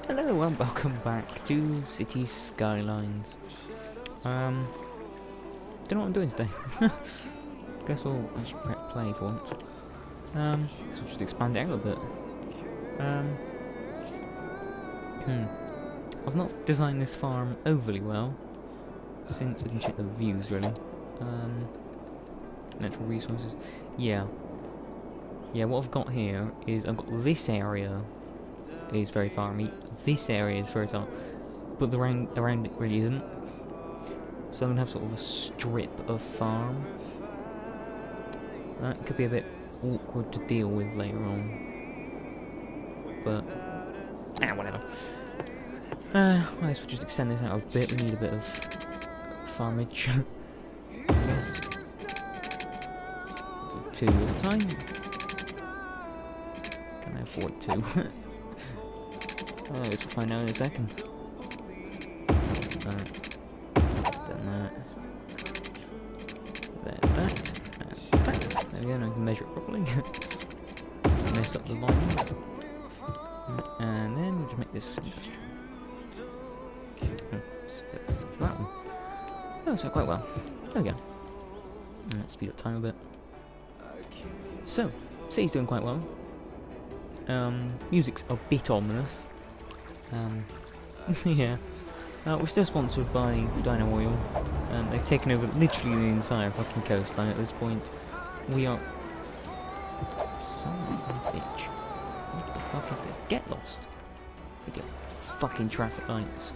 Hello and welcome back to City Skylines. Don't know what I'm doing today. Guess we'll actually play for once. So just expand it out a bit. I've not designed this farm overly well, since we can check the views really. Natural resources. Yeah, what I've got here is I've got this area is very farmy. This area is fertile, but the around it really isn't. So I'm gonna have sort of a strip of farm. That could be a bit awkward to deal with later on, but whatever. I guess we'll just extend this out a bit. We need a bit of farmage, I guess. Do 2 this time. Can I afford 2? I guess we'll find out in a second. Then that. Then that. And that. There we go, now I can measure it properly. Mess up the lines. And then we'll just make this industrial. So that one. That works out quite well. There we go. Speed up time a bit. So, city's doing quite well. Music's a bit ominous. Yeah. We're still sponsored by Dino Oil. They've taken over literally the entire fucking coastline at this point. We are... Son of a bitch. What the fuck is this? Get lost! We get fucking traffic lights.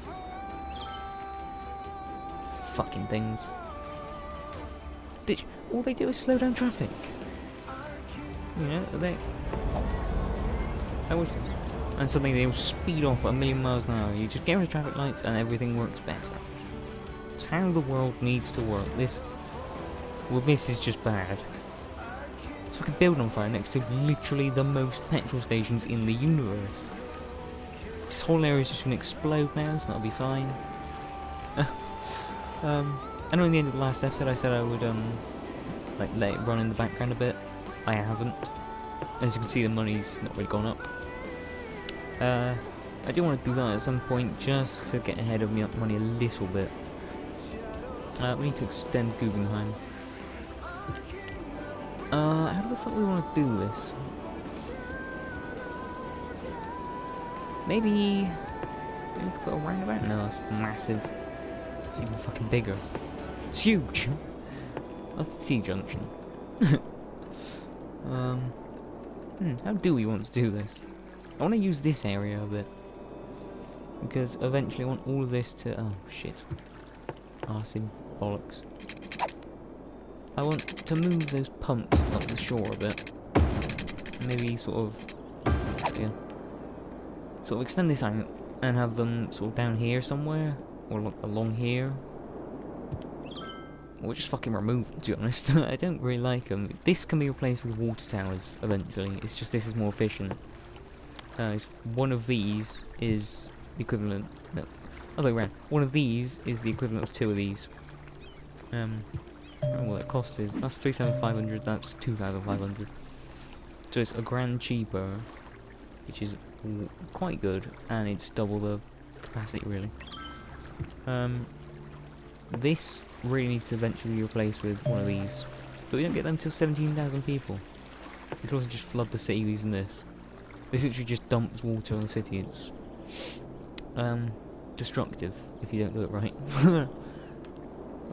Fucking things. All they do is slow down traffic. You know, they... And suddenly they will speed off at 1,000,000 miles an hour. You just get rid of traffic lights and everything works better. It's how the world needs to work. This is just bad. So we can build on fire next to literally the most petrol stations in the universe. This whole area is just going to explode now, so that'll be fine. I know in the end of the last episode I said I would like let it run in the background a bit. I haven't. As you can see, the money's not really gone up. I do want to do that at some point, just to get ahead of me up money a little bit. We need to extend Guggenheim. How the fuck do we want to do this? Maybe we could put a roundabout? No, that's massive. It's even fucking bigger. It's huge! That's the T-junction. How do we want to do this? I want to use this area a bit, because eventually I want all of this to... Oh shit. Arsing bollocks. I want to move those pumps up the shore a bit. Maybe sort of... yeah. Sort of extend this out and have them sort of down here somewhere, or along here. Or just fucking remove them, to be honest. I don't really like them. This can be replaced with water towers eventually. It's just this is more efficient. One of these is the equivalent... No, other way around. One of these is the equivalent of 2 of these. I don't know what that cost is. That's 3,500, that's 2,500. So it's $1,000 cheaper, which is quite good, and it's double the capacity, really. This really needs to eventually be replaced with one of these. But we don't get them till 17,000 people. We can also just flood the city using this. This literally just dumps water on the city. It's destructive if you don't do it right.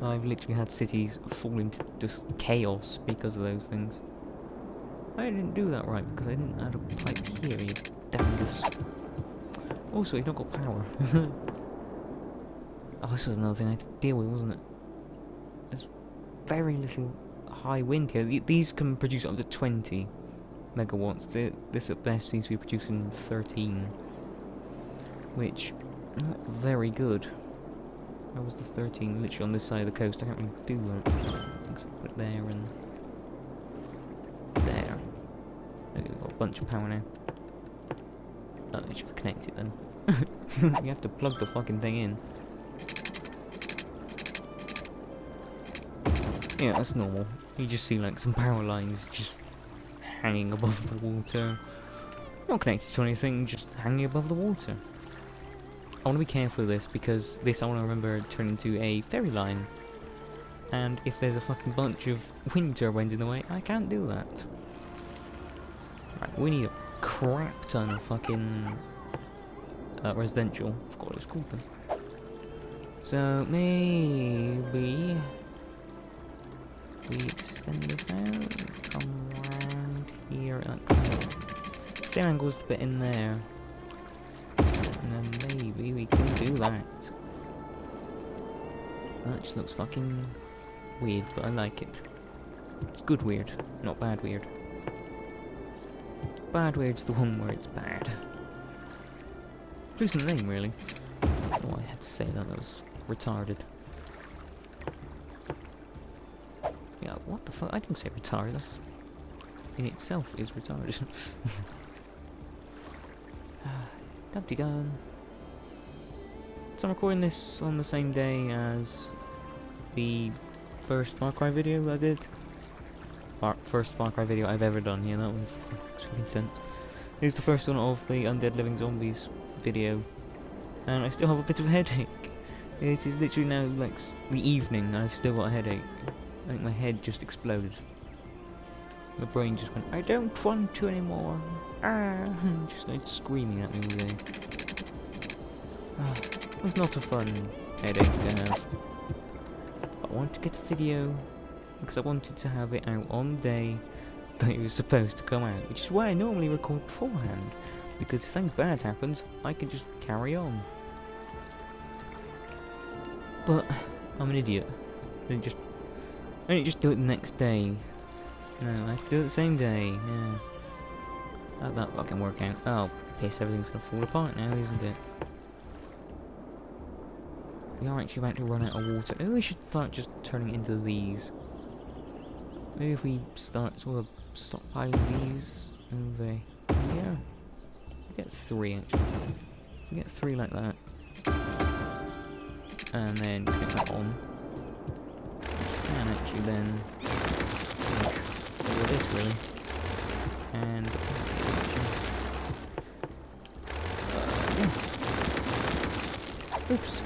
I've literally had cities fall into just chaos because of those things. I didn't do that right because I didn't add a pipe here, you dangus. Also, you've not got power. Oh, this was another thing I had to deal with, wasn't it? There's very little high wind here. These can produce up to 20 megawatts. This at best seems to be producing 13, which not very good. How was the 13 literally on this side of the coast? I can't really do that. Except put it there and there. Okay, we've got a bunch of power now. Oh, they should connect it then. You have to plug the fucking thing in. Yeah, that's normal. You just see like some power lines just hanging above the water. Not connected to anything, just hanging above the water. I want to be careful of this, because this I want to remember turn into a ferry line. And if there's a fucking bunch of wind turbines in the way, I can't do that. Right, we need a crap ton of fucking residential. I forgot what it's called then. So maybe we extend this out, come around here, same angle as the bit in there, and then maybe we can do that. That just looks fucking weird, but I like it. It's good weird, not bad weird. Bad weird's the one where it's bad. Just the name, really. Oh, I had to say that was retarded. Yeah, what the fuck? I didn't say retarded. That's in itself is retarded. Dumpty gun. So I'm recording this on the same day as the first Far Cry video I did. First Far Cry video I've ever done. Yeah, that was really intense. This is the first one of the Undead Living Zombies video, and I still have a bit of a headache. It is literally now like the evening, and I've still got a headache. I think my head just exploded. My brain just went, I don't want to anymore. Ah! Just started screaming at me all day. It was not a fun headache to have. But I wanted to get a video because I wanted to have it out on the day that it was supposed to come out, which is why I normally record beforehand. Because if something bad happens, I can just carry on. But I'm an idiot. I didn't just do it the next day. No, I have to do it the same day. Yeah. How'd that fucking work out? Oh, piss! Everything's gonna fall apart now, isn't it? We are actually about to run out of water. Maybe we should start just turning into these. Maybe if we start sort of stockpiling these over here. We get 3 actually. We get 3 like that. And then click that on. And actually then do this really. And yeah. Oops.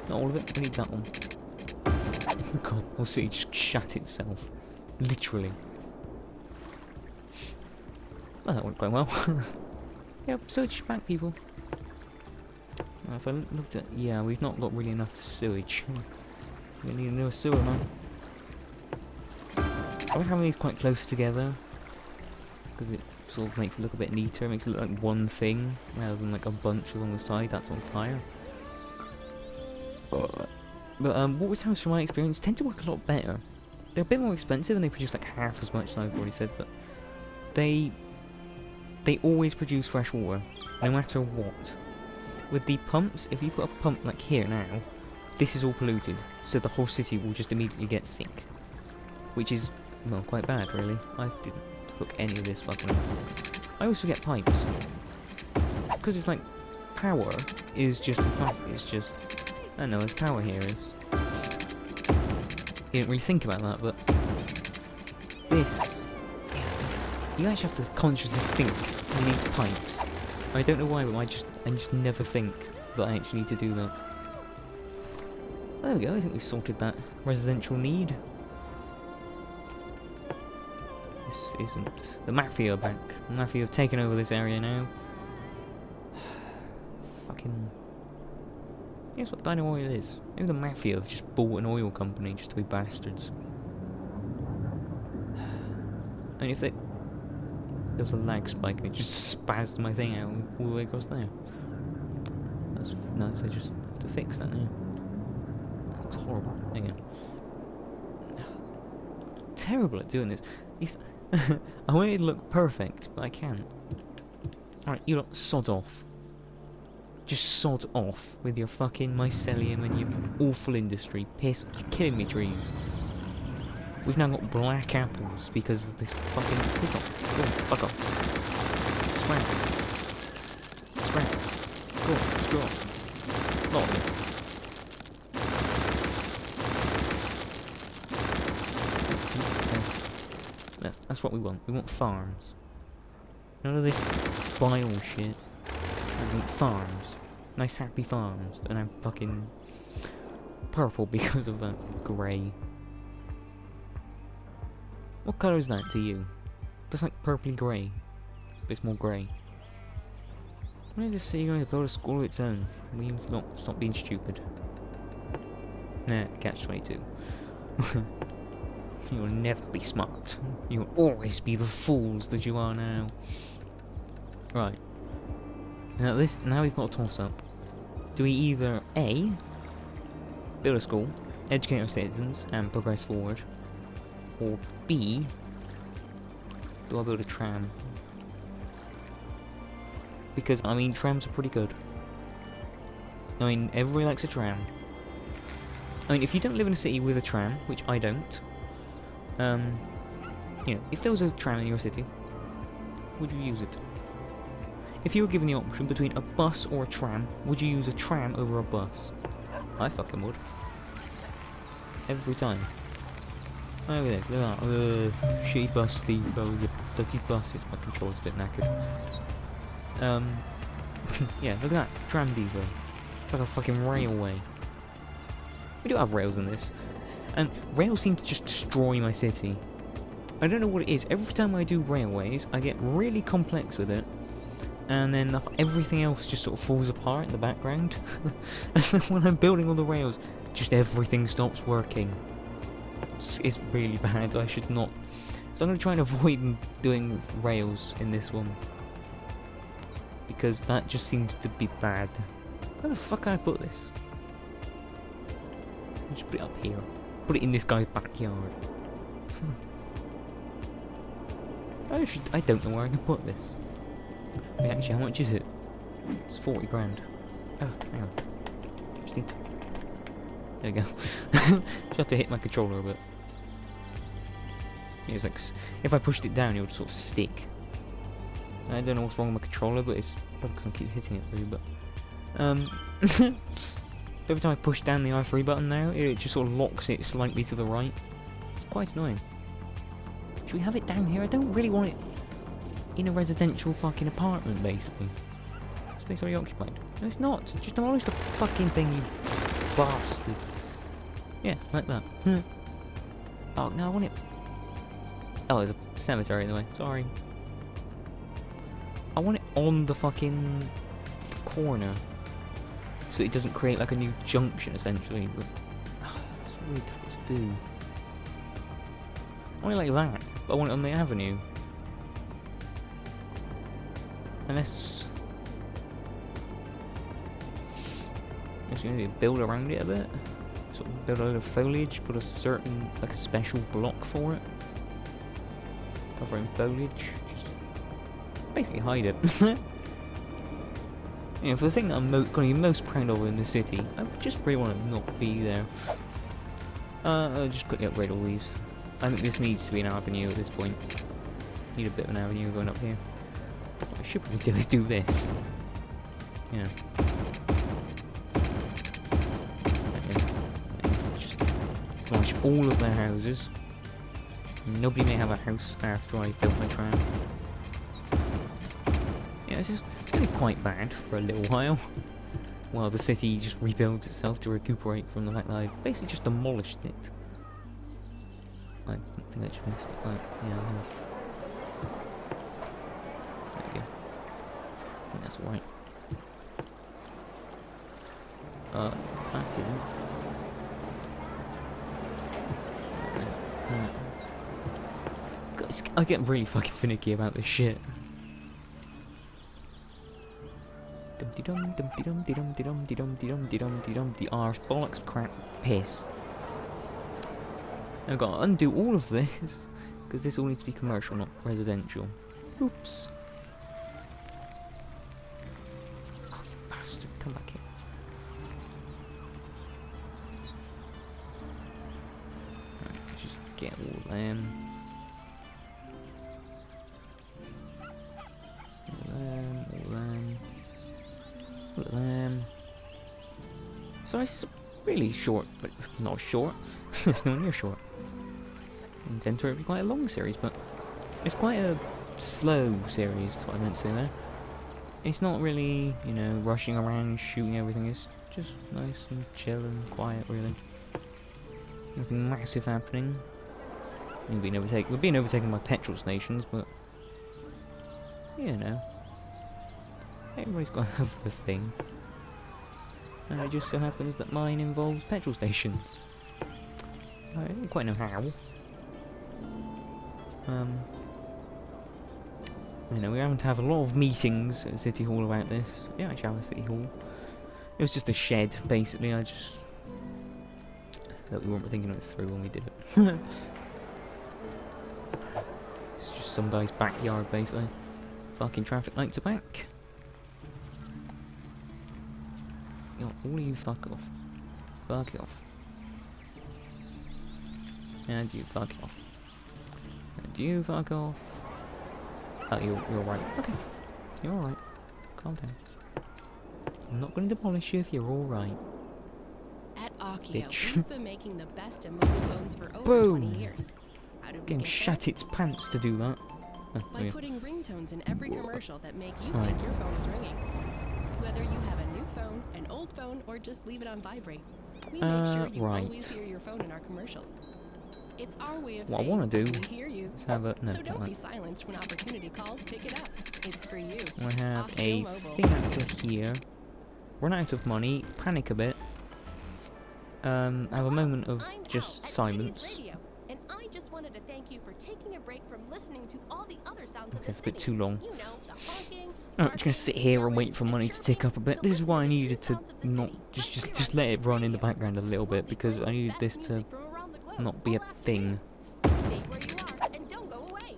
Not all of it, we need that one. God, we'll see, it just shat itself. Literally. Well, that went quite well. Yep, sewage back, people. If I looked at... yeah, we've not got really enough sewage. We need a new sewer, man. I like having these quite close together, because it sort of makes it look a bit neater. It makes it look like one thing, rather than like a bunch along the side that's on fire. But water towers, from my experience, tend to work a lot better. They're a bit more expensive and they produce like half as much as I've already said, but they always produce fresh water, no matter what. With the pumps, if you put a pump like here now, this is all polluted, so the whole city will just immediately get sick. Which is, well, quite bad really. I didn't hook any of this fucking up. I always forget pipes. Because it's like, power is just plastic, it's just... I don't know, as power here is. You didn't really think about that, but this, yeah, you actually have to consciously think you need pipes. I don't know why, but I just never think that I actually need to do that. There we go, I think we've sorted that residential need. This isn't... the Mafia are back. The Mafia have taken over this area now. Fucking... guess what Dino Oil is? Maybe the Mafia have just bought an oil company just to be bastards. And if they... there was a lag spike and it just spazzed my thing out all the way across there. That's nice, I just have to fix that now. That looks horrible. Hang on. Terrible at doing this. I want it to look perfect, but I can't. Alright, you lot, sod off. Just sod off with your fucking mycelium and your awful industry. Piss, you're killing me, trees. We've now got black apples because of this fucking... piss off. Go on, fuck off. Scram. Scram. Go on, screw off. Lot of it. That's what we want. We want farms. None of this bile shit. We want farms. Nice happy farms, and I'm fucking purple because of that grey. What colour is that to you? That's like purpley grey, but it's more grey. Why did this city going to build a school of its own? Will you not stop being stupid? Nah, catch 22. You'll never be smart. You'll always be the fools that you are now. Right. Now we've got a toss up. Do we either A, build a school, educate our citizens and progress forward, or B, do I build a tram? Because I mean trams are pretty good. I mean everybody likes a tram. I mean if you don't live in a city with a tram, which I don't, you know, if there was a tram in your city, would you use it? If you were given the option between a bus or a tram, would you use a tram over a bus? I fucking would. Every time. Oh, look at this, look at that. Shitty bus, the dirty buses. My controller's a bit knackered. Yeah, look at that. Tram depot. It's like a fucking railway. We do have rails in this. And rails seem to just destroy my city. I don't know what it is. Every time I do railways, I get really complex with it. And then everything else just sort of falls apart in the background. And then when I'm building all the rails, just everything stops working. It's really bad. I should not. So I'm going to try and avoid doing rails in this one. Because that just seems to be bad. Where the fuck can I put this? I'll just put it up here. Put it in this guy's backyard. I don't know where I can put this. Wait, actually, how much is it? It's 40 grand. Oh, hang on. Just need to... There we go. Just have to hit my controller a bit. Yeah, it's like, if I pushed it down, it would sort of stick. I don't know what's wrong with my controller, but it's probably because I keep hitting it through, but... every time I push down the R3 button now, it just sort of locks it slightly to the right. It's quite annoying. Should we have it down here? I don't really want it in a residential fucking apartment, basically. Space already occupied. No, it's not. Just demolish the fucking thing, you bastard. Yeah, like that. Oh, no, I want it... Oh, there's a cemetery in the way. Sorry. I want it on the fucking corner. So it doesn't create like a new junction, essentially. But... it's really difficult to do. I want it like that, but I want it on the avenue. Unless you maybe build around it a bit, sort of build a load of foliage, put a certain, like a special block for it, covering foliage, just basically hide it. You know, for the thing that I'm going to be most proud of in the city, I just really want to not be there. I'll just quickly upgrade all these. I think this needs to be an avenue at this point. Need a bit of an avenue going up here. What I should probably do is do this. Yeah. Just demolish all of their houses. Nobody may have a house after I built my tram. Yeah, this is really quite bad for a little while. While the city just rebuilds itself to recuperate from the fact that I basically just demolished it. I think I just messed it up. Yeah, I have. There we go. I think that's right. That isn't. Guys, I get really fucking finicky about this shit. The arse bollocks crap piss. I've got to undo all of this because this all needs to be commercial, not residential. Oops. Oh, you bastard! Come back here. Right, just get all of them. All of them. So it's really short, but not short. It's nowhere near short. I intend for it to be quite a long series, but it's quite a slow series, is what I meant to say there. it's not really, you know, rushing around shooting everything. It's just nice and chill and quiet, really. Nothing massive happening. We're being overtaken by petrol stations, but you know, everybody's got to have the thing. And it just so happens that mine involves petrol stations. I don't quite know how. You know, we're having to have a lot of meetings at City Hall about this. Yeah, actually have a City Hall. It was just a shed, basically. I just thought we weren't thinking it through when we did it. It's just some guy's backyard, basically. Fucking traffic lights are back. You know, all of you fuck off. Fuck off. And you fuck off. And you fuck off. Oh, you're alright. Okay. You're alright. Calm down. I'm not going to demolish you if you're alright. At Akio, Bitch. we've been making the best of mobile phones for over 20 years. How did we Getting get shat there? its pants to do that. Oh, By yeah. putting ringtones in every commercial that make you Right. think your phone is ringing. Whether you have a new phone, an old phone, or just leave it on vibrate, we make sure you right. always hear your phone in our commercials. It's our way of What I saying want to do we hear you. is have a... No, So not don't that. be silenced when opportunity calls. Pick it up. It's for you. I have Akio a Mobile. thing out of here. Run out of money, panic a bit. Have a moment of I'm just Al at silence. Cities Radio, and I just wanted to thank you for taking a break from listening to all the other sounds of Okay, the it's a bit city. too long. You know, the honking, I'm just gonna sit here and wait for money to tick up a bit. This is why I needed to not just let it run in the background a little bit, because I needed this to not be a thing. So stay where you are and don't go away.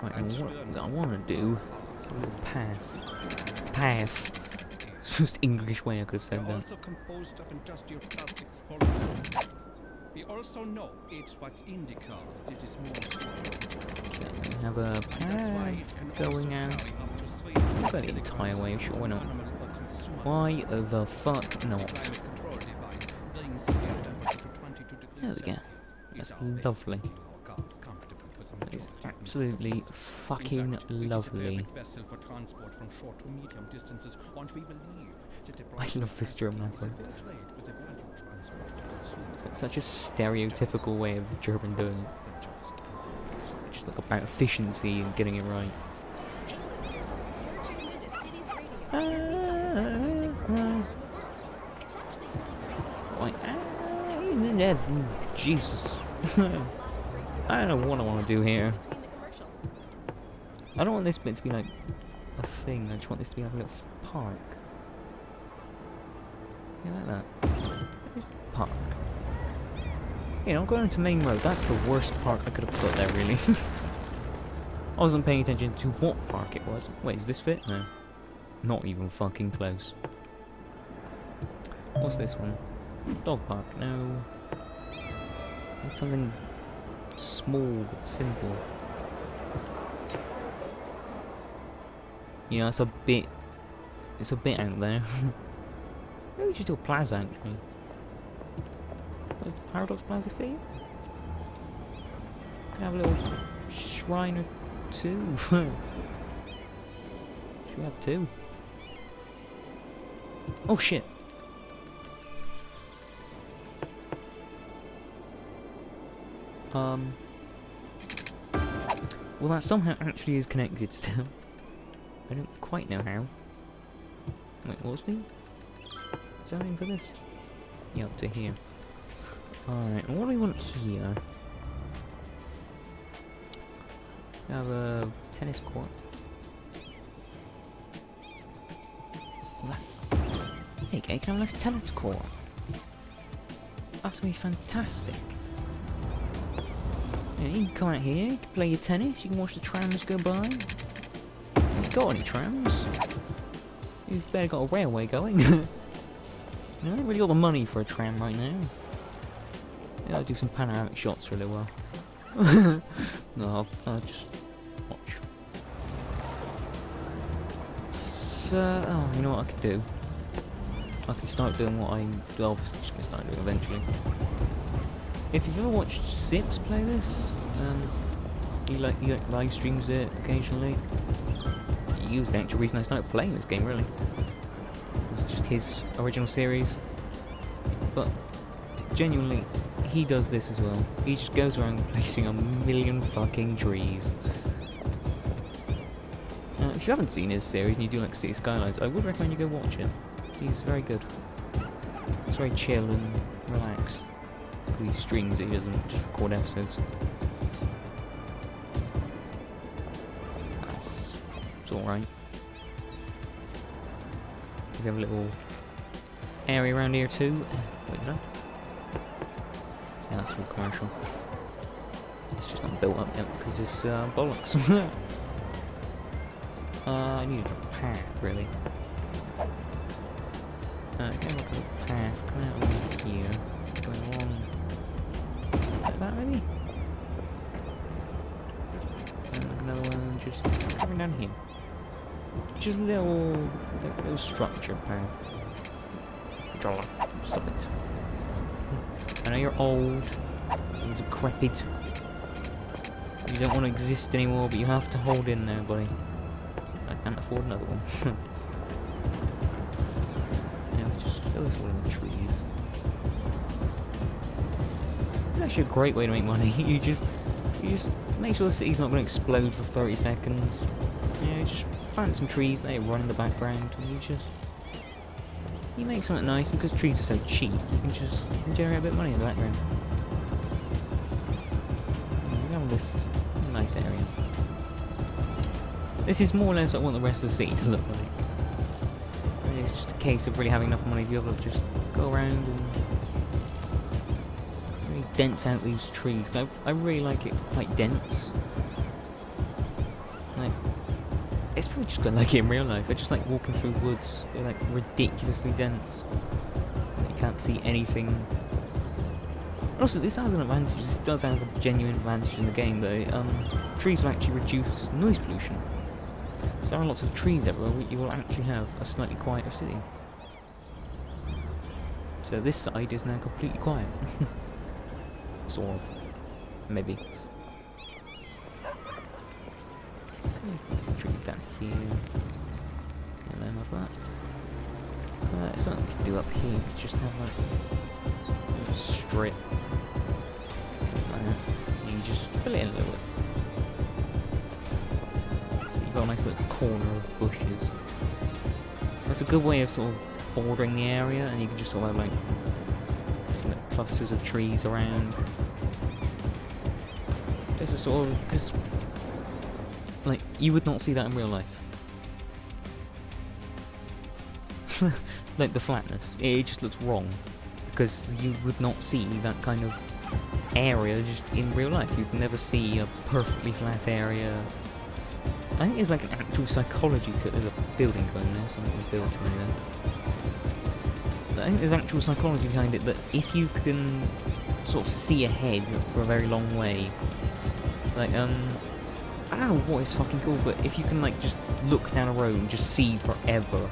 Right, and what I want to do is a little path. It's just English way I could have said They're that. also composed of industrial plastics polymers. We also know it's what indica it is more. We have a That's why path it can going also out. carry up to 3 I've got the entire way, sure, why not? animal or consumer Why consumption. the fuck not? Climate control device brings the air temperature to 22 degrees There we go. Celsius. That's It's our way of lovely. making our cars comfortable for the It's majority of absolutely citizens. fucking In fact, it is a lovely. perfect vessel for transport from short to medium distances, and we believe that the I love this German is a accent. fair trade for the value transfer to the consumer. It's like such a stereotypical way of German doing it. Just like about efficiency and getting it right. Hey listeners, you're tuned into Cities Radio. Ah, Music from ah. anywhere in the world. It's actually really crazy. Like, Jesus. I don't know what I want to do here. Between the commercials. I don't want this bit to be like a thing. I just want this to be like a little park. Yeah, like that. There's the park. You know, going into main road. That's the worst park I could have put there, really. I wasn't paying attention to what park it was. Wait, does this fit? No. Not even fucking close. What's this one? Dog park? No. It's something small, simple. Yeah, it's a bit out there. Maybe we should do a plaza actually. What is the Paradox Plaza for you? Can have a little shrine or two. Should we have two? Oh shit! Well, that somehow actually is connected still. I don't quite know how. Wait, what's the zoning for this? Yeah, up to here. Alright, and what do we want here? We have a tennis court. There you go, you can have a nice tennis court. That's gonna be fantastic. Yeah, you can come out here, you can play your tennis, you can watch the trams go by. You got any trams? You've barely got a railway going. You haven't really got the money for a tram right now. Yeah, I'll do some panoramic shots for a little while. No, I'll just watch. So, oh, you know what I could do? I could start doing what I'm obviously just gonna start doing eventually. If you've ever watched Sips play this, he like live streams it occasionally. he was the actual reason I started playing this game, really. It was just his original series. But genuinely, he does this as well. He just goes around placing a million fucking trees. If you haven't seen his series and you do like City Skylines, I would recommend you go watch it. He's very good. It's very chill and relaxed. He streams it, he doesn't just record episodes. It's alright. We have a little area around here too. Wait, no. Yeah, that's all commercial. It's just not built up yet because it's bollocks. I needed a path, really. Okay, look at the path. Come out over here. Going along. Like that, maybe? And another one just coming down here. Just a little structure path. Stop it. I know you're old. You're decrepit. You don't want to exist anymore, but you have to hold in there, buddy. I can't afford another one. Yeah, just fill this all in the trees. It's actually a great way to make money. You just make sure the city's not going to explode for 30 seconds. Yeah, you just plant some trees, they run in the background, and you make something nice, and because trees are so cheap, you can just generate a bit of money in the background. We have this nice area. This is more or less what I want the rest of the city to look like. Really, it's just a case of really having enough money to be able to just go around and really dense out these trees. I really like it quite dense. Like, it's probably just quite like it in real life. I just like walking through woods. They're like ridiculously dense. You can't see anything. Also, this has an advantage. This does have a genuine advantage in the game, though. Trees will actually reduce noise pollution. So there are lots of trees everywhere. You will actually have a slightly quieter city. So this side is now completely quiet. Sort of. Maybe. Tree down here. And then like that. It's something you can do up here. You just have like a strip. Like that. You just fill it in a little bit. So you've got a nice little corner of bushes. That's a good way of sort of bordering the area, and you can just sort of have like clusters of trees around. It's a sort of, because like you would not see that in real life. Like the flatness, it just looks wrong because you would not see that kind of area just in real life. You'd never see a perfectly flat area. I think there's like an actual psychology to it. There's a building going there, something was built in there. I think there's actual psychology behind it, that if you can sort of see ahead for a very long way, like I don't know what it's fucking called, but if you can like just look down a road and just see forever,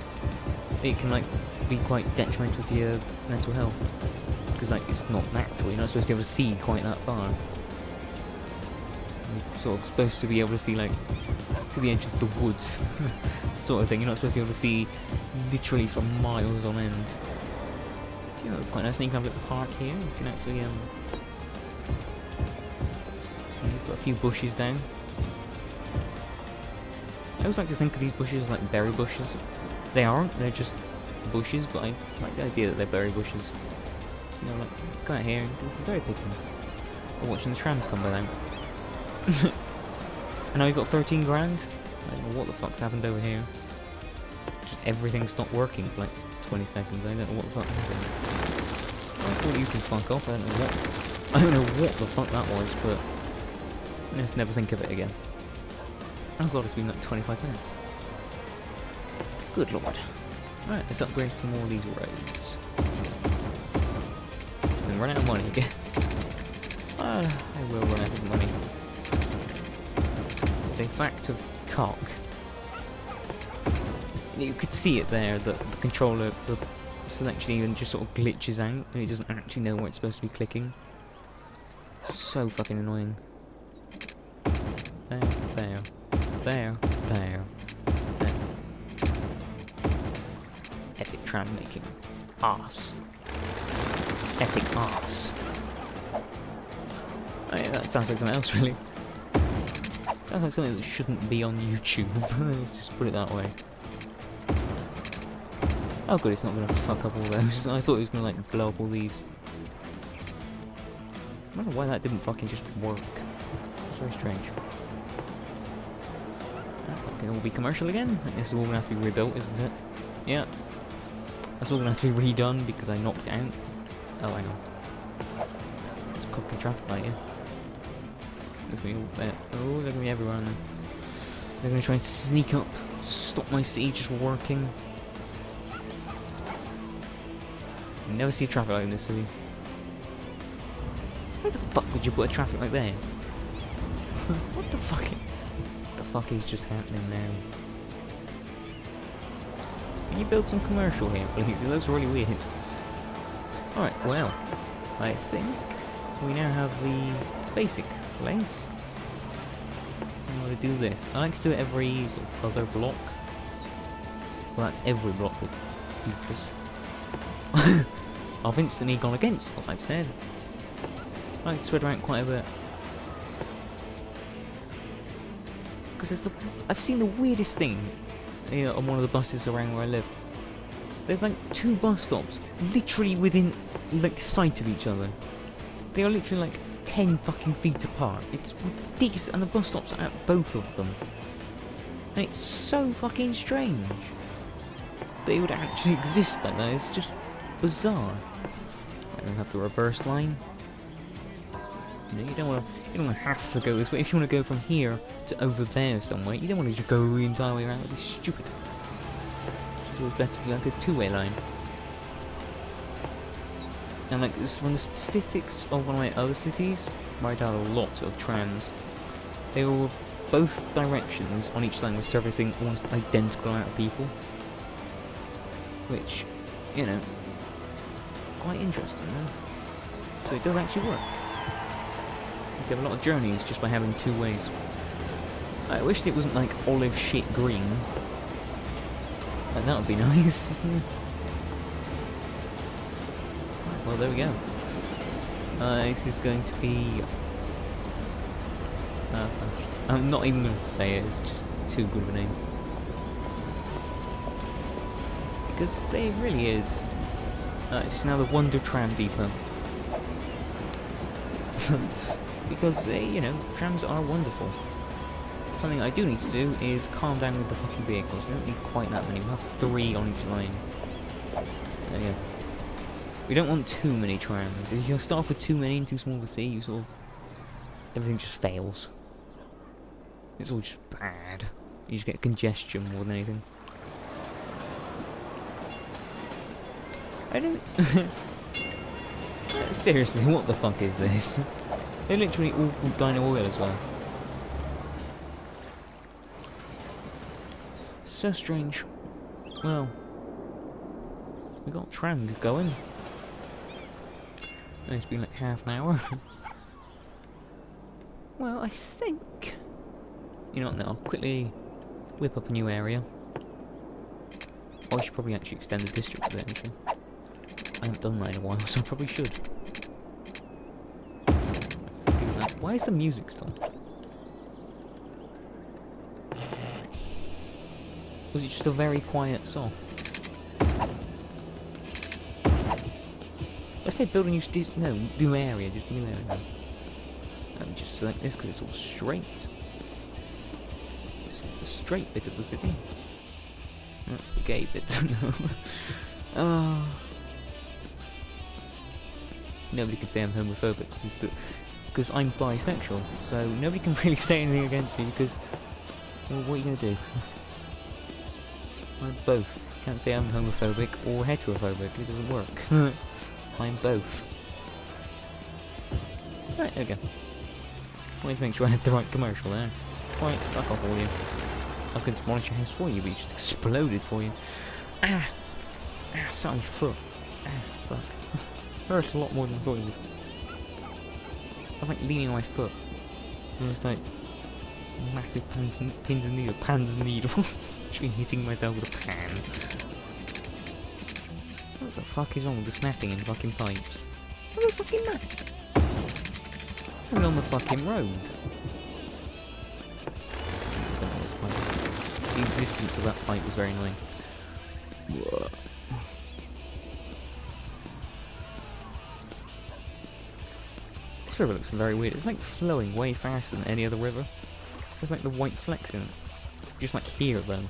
it can like be quite detrimental to your mental health, because like it's not natural. You're not supposed to be able to see quite that far. You're sort of supposed to be able to see like to the edge of the woods, sort of thing. You're not supposed to be able to see literally for miles on end. Do you know, it's quite nice thing. You can have a little park here. You can actually you've got a few bushes down. I always like to think of these bushes as like berry bushes. They aren't, they're just bushes, but I like the idea that they're berry bushes. You know, like, go out here and do some berry picking. Or watching the trams come by now. And now we've got 13 grand. I don't know what the fuck's happened over here. Just everything stopped working for like 20 seconds. I don't know what the fuck happened. I thought you can fuck off. I don't know what the fuck that was, but I just never think of it again. Oh god, it's been like 25 minutes. Good lord. Alright, let's upgrade some more of these roads. And run out of money again. I will run out of money. It's a fact of cock. You could see it there, that the controller, the selection even just sort of glitches out, and it doesn't actually know where it's supposed to be clicking. So fucking annoying. There, there, there, there, there. tram making arse. Epic arse. Oh, yeah, that sounds like something else, really. Sounds like something that shouldn't be on YouTube. Let's just put it that way. Oh good, it's not gonna fuck up all those. I thought it was gonna like blow up all these. I wonder why that didn't fucking just work. It's very strange. That can all be commercial again. I guess it's all gonna have to be rebuilt, isn't it? Yeah. That's all gonna have to be redone because I knocked it out. Oh, I know. It's a cooking traffic light, yeah. Look at me all there. Oh, look at me everywhere. They're gonna try and sneak up, stop my siege just working. You never see a traffic light in this city. Where the fuck would you put a traffic light there? What the fuck is just happening now? Can you build some commercial here, please? It looks really weird. Alright, well, I think we now have the basic place. I'm going to do this. I like to do it every other block. Well, that's every block with features. I've instantly gone against what I've said. I like to spread around quite a bit. Because I've seen the weirdest thing on one of the buses around where I live. There's like 2 bus stops literally within like sight of each other. They are literally like 10 fucking feet apart. It's ridiculous, and the bus stops are at both of them. And it's so fucking strange. They would actually exist like that. It's just bizarre. I don't have the reverse line. You know, you don't want to have to go this way. If you want to go from here to over there somewhere, you don't want to just go the entire way around. That'd be stupid. So it's best to do like a 2-way line. And like this, when the statistics of one of my other cities, where I had a lot of trams, they were both directions on each line were servicing almost identical amount of people. Which, you know, quite interesting, though. So it does actually work. You have a lot of journeys just by having 2 ways. I wished it wasn't like olive shit green. Like, that would be nice. Right, well, there we go. This is going to be... I'm not even going to say it, it's just too good of a name. Because it really is. It's now the Wonder Tram Depot. Because, you know, trams are wonderful. Something I do need to do is calm down with the fucking vehicles. We don't need quite that many. We have 3 on each line. Yeah. We don't want too many trams. If you start off with too many and too small to see, you sort of... everything just fails. It's all just bad. You just get congestion more than anything. I don't... Seriously, what the fuck is this? They're literally all called Dino Oil as well. So strange. Well, we got tram going. And it's been like half an hour. Well, I think... You know what, no, I'll quickly whip up a new area. Oh, I should probably actually extend the district a bit, actually. I haven't done that in a while, so I probably should. Why is the music still? Was it just a very quiet song? I said building new area, just new area. Let me just select this because it's all straight. This is the straight bit of the city. That's the gay bit. Nobody can say I'm homophobic because I'm bisexual, so nobody can really say anything against me because, well, what are you gonna do? I'm both. Can't say I'm homophobic or heterophobic. It doesn't work. I'm both. Right, there we go. Wanted to make sure I had the right commercial there. Right, fuck off all you. I was going to demolish your house for you, but it just exploded for you. Ah! Ah, sorry, foot. Ah, fuck. Hurts a lot more than I thought it would. I was like leaning on my foot. And it's like massive pins and needles. Actually hitting myself with a pan. What the fuck is wrong with the snapping in fucking pipes? What the fucking that? We're on the fucking road. I don't know what's pipe. The existence of that pipe was very annoying. Whoa. This river looks very weird. It's like flowing way faster than any other river. There's like the white flecks in it. Just like here then.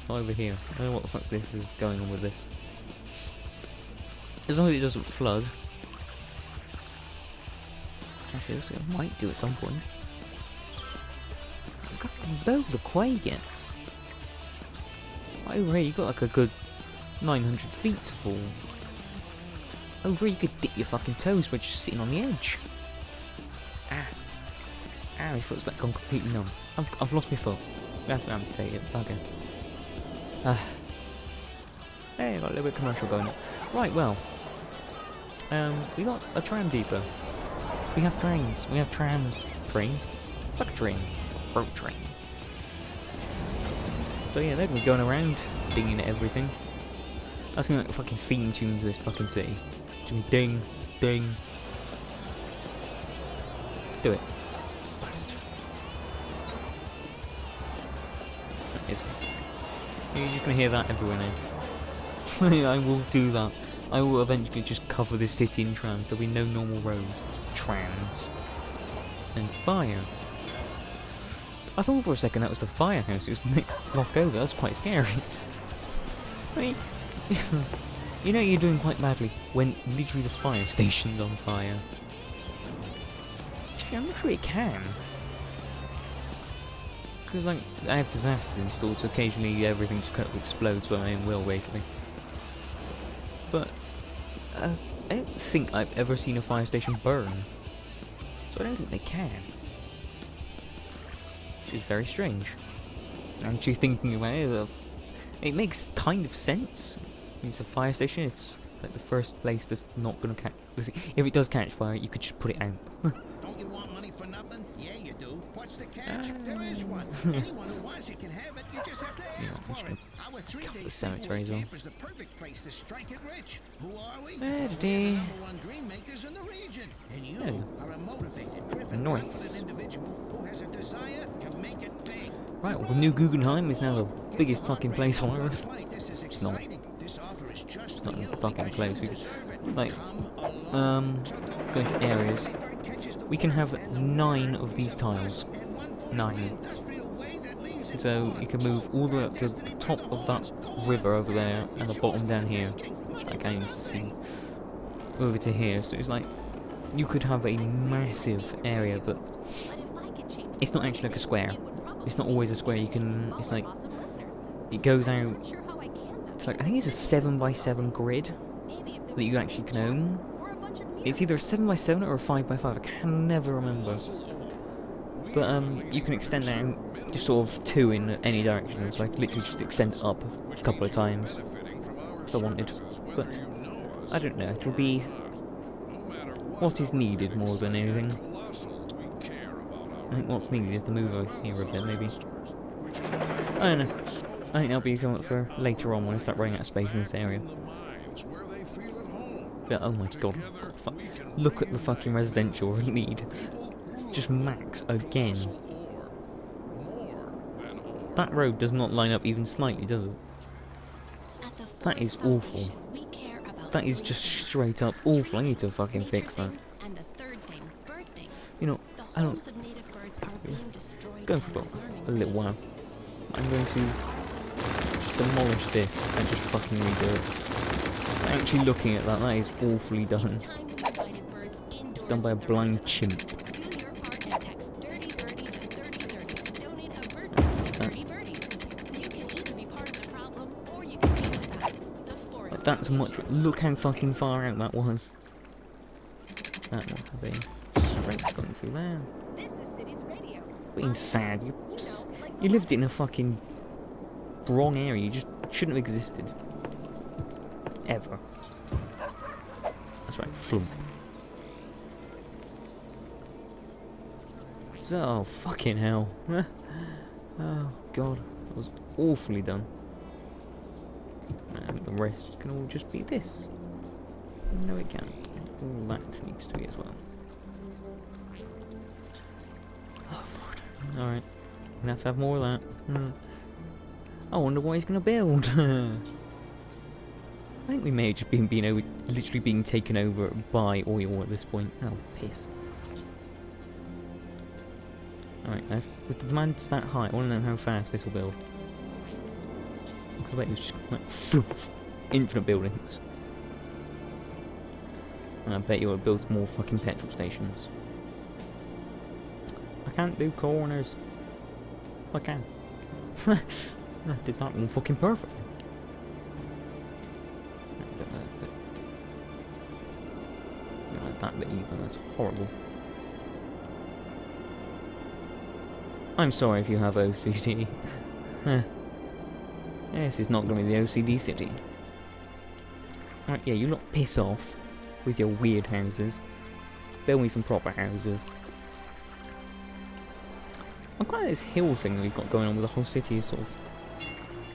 Not over here. I don't know what the fuck this is going on with this. As long as it doesn't flood. Actually, it might do at some point. I've got loads of quagets. Over here you got like a good 900 feet to fall. Over here you could dip your fucking toes by just sitting on the edge. Ah. Ah, my foot's like gone completely numb. I've lost my foot. We have to amputate it. Okay. Hey, got a little bit of commercial going on. Right, well. We got a tram depot. We have trains. We have trams. Trains? Fuck a train. Road train. So yeah, they're gonna be going around dinging at everything. That's gonna be like a fucking theme tune to this fucking city. It's gonna be ding, ding. Do it. Bastard. You're just gonna hear that everywhere now. I will do that. I will eventually just cover this city in trams. There'll be no normal roads. Trams. And fire. I thought for a second that was the firehouse. It was the next block over. That's quite scary. I mean, you know you're doing quite badly when literally the fire station's on fire. Actually, I'm not sure it can. Because, like, I have disasters installed, so occasionally everything just kind of explodes by my own will, basically. But, I don't think I've ever seen a fire station burn. So I don't think they can. Which is very strange. I'm actually thinking about it, it makes kind of sense. I mean, it's a fire station, it's like the first place that's not going to catch... If it does catch fire, you could just put it out. Don't you want money for nothing? Yeah, you do. What's the catch? There is one. Anyone who wants it can have it. You just have to ask for it. Our 3-day cemeteries sleepaway on. camp is the perfect place to strike it rich. Who are we? Where We're did the he- #1 dream makers in the region. And you Oh. are a motivated, driven, Nice. confident individual who has a desire to make it big. Right, well, the new Guggenheim is now the biggest fucking place on Earth. This is It's not. exciting. This offer is just Not for you fucking because place. you We, deserve it. like, Come along. go into areas. We can have 9 of these tiles. 9. So you can move all the way up to the top of that river over there and the bottom down here. Which I can't even see. Over to here. So it's like you could have a massive area, but it's not actually like a square. It's not always a square. You can. It's like it goes out. It's like I think it's a 7x7 grid that you actually can own. It's either a 7x7 or a 5x5. I can never remember. But you can extend out just sort of 2 in any direction. So I could literally just extend it up a couple of times if I wanted. But I don't know. It'll be what is needed more than anything. I think what's needed is to move over here a bit, maybe. I don't know. I think that'll be something for later on when I start running out of space in this area. But oh my god. Look at the fucking residential I need. It's just max again. That road does not line up even slightly, does it? That is awful. That is just straight up awful. I need to fucking fix that. You know, I don't... Go for a little while. I'm going to just demolish this and just fucking redo it. Actually looking at that, that is awfully done. Done by a blind chimp. That's much. Look how fucking far out that was. That one has a straight going through there. Being sad. You lived in a fucking wrong area. You just shouldn't have existed. Ever. That's right. Flump. So, oh, fucking hell. Oh god, that was awfully done. The rest can all just be this. No, it can't. All that needs to be as well. Oh lord. Alright. Gonna have to have more of that. I wonder what he's gonna build. I think we may have just been literally being taken over by oil at this point. Oh, piss. Alright, with the demands that high, I want to know how fast this will build. Because I bet it was just like infinite buildings. And I bet you it builds more fucking petrol stations. I can't do corners. I can. I did that one fucking perfect. Not like that bit either, that's horrible. I'm sorry if you have OCD. This is not going to be the OCD city. Alright, yeah, you lot piss off with your weird houses. Build me some proper houses. I'm glad this hill thing that we've got going on with the whole city is sort of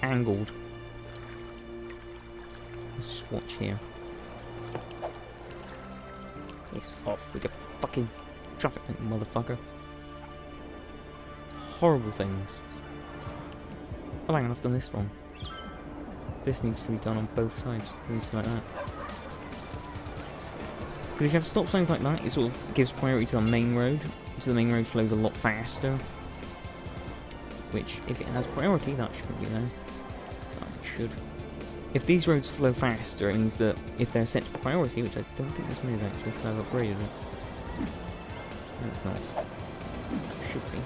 angled. Let's just watch here. Piss off with your fucking traffic, motherfucker. Horrible things. Oh, hang on, I've done this wrong. This needs to be done on both sides. It needs to be like that. Because if you have stop signs like that, it sort of gives priority to the main road, so the main road flows a lot faster. Which, if it has priority, that shouldn't be there. Oh, it should. If these roads flow faster, it means that if they're set to priority, which I don't think this one is actually, because I've upgraded it. No, it's not. It should be.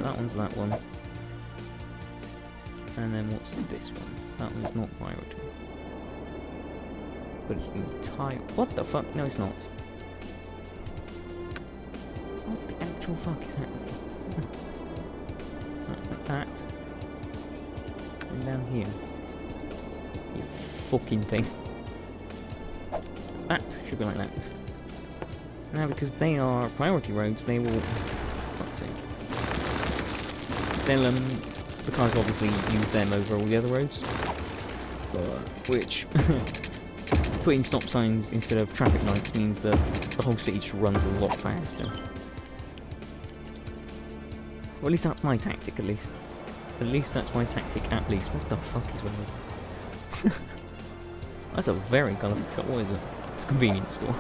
That one's that one. And then what's this one? That one's not priority. But it's the entire... What the fuck? No, it's not. What the actual fuck is happening? That's like that. And down here. You fucking thing. That should be like that. Now, because they are priority roads, they will... Fuck's sake. They'll, the cars obviously use them over all the other roads. Which... putting stop signs instead of traffic lights means that the whole city just runs a lot faster. Well, at least that's my tactic, at least. At least that's my tactic, at least. What the fuck is wrong with it? That's a very colourful shop. What is it? It's a convenience store.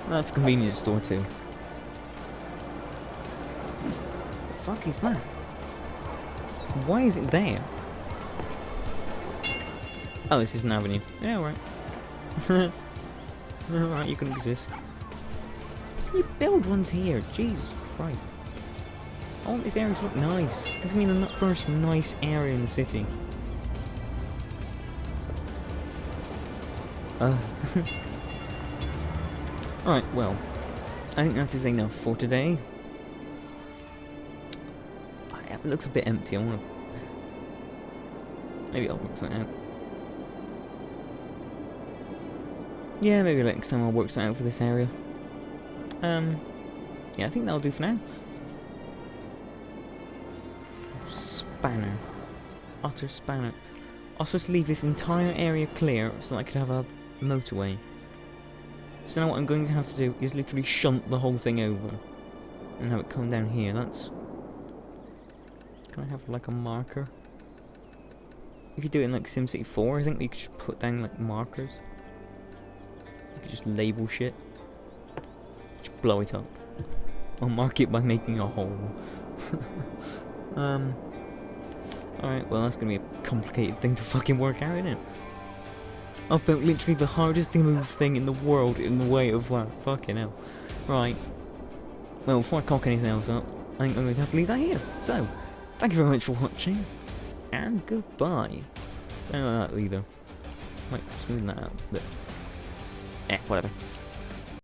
That's a convenience store too. The fuck is that? Why is it there? Oh, this is an avenue. Yeah, alright. Alright, you can exist. You build ones here, Jesus Christ. All these areas look nice. This is the first nice area in the city. Alright, well. I think that is enough for today. It looks a bit empty, I wanna... Maybe I'll work something out. Yeah, maybe next time I'll work something out for this area. Yeah, I think that'll do for now. Spanner. Utter spanner. I was supposed to leave this entire area clear so that I could have a motorway. So now what I'm going to have to do is literally shunt the whole thing over. And have it come down here, that's... Can I have like a marker? If you do it in like SimCity 4, I think you could just put down like markers. You could just label shit. Just blow it up. Or mark it by making a hole. Alright, well that's gonna be a complicated thing to fucking work out, isn't it? I've built literally the hardest to move thing in the world in the way of that. Fucking hell. Right. Well, before I cock anything else up, I think I'm going to have to leave that here. So, thank you very much for watching, and goodbye. I don't know that either. Might smoothen that out, but... whatever.